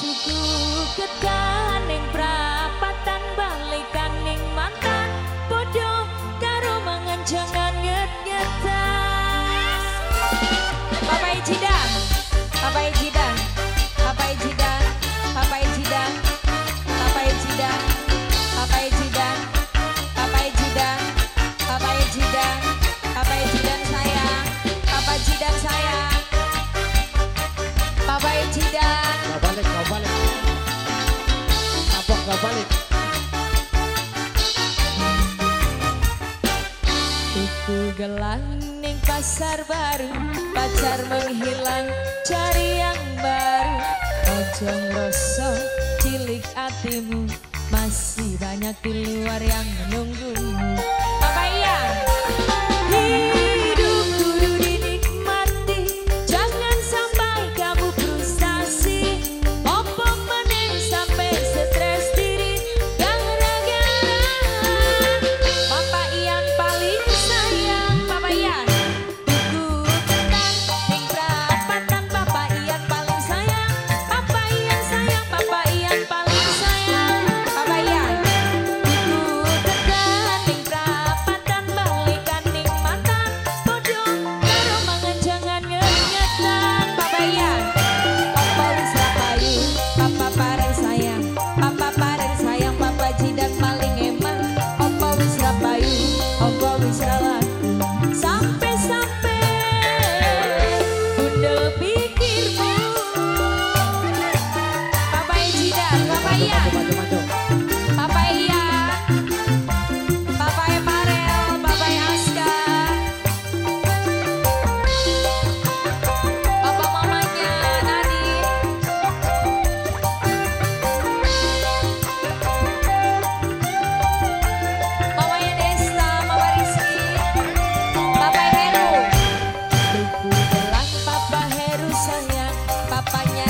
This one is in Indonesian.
Tuku kekaning prapatan balikan ning mantan podo karo mangan jangan nyet-nyetan. Papai Jidan, Papai Jidan, Papai Jidan, Papai Jidan, Papai Jidan, Papai Jidan, Papai Jidan, Papai Jidan, Papai Jidan sayang, Papai Jidan sayang, Papai Jidan. Gak balik. Kapok gak balik. Tuku gelang ning pasar baru, pacar menghilang cari yang baru. Ojo ngrasa cilik hatimu, masih banyak di luar yang menunggumu. Apa iya? Hidup kudu dinikmati, jangan sampai kamu frustasi. Opo meneng sampai stres diri, gara-gara Papa Ian paling sayang. Papa Ian tuku ketan ning prapatan, Papa Ian paling sayang. Papa Ian sayang, Papa Ian paling sayang. Papa Ian tuku ketan ning prapatan balikan ning mantan podo karo mangan jangan ngenyetan. Papa Ian Papa wis ra payu, Papa pareng sayang, Papa pareng sayang, Papa Jidan paling emang. Papa wis ra payu, Papa wis ra laku, sampai-sampai bundel pikirmu. Papa Jidan, Papa Ian, Maju. Papa Ian, Papa Emarel, Papa Aska, Papa mamanya Nadine, Mamanya Desta, Mama Rizky, Papa Heru. Tuku gelang Papa Heru sayang, papanya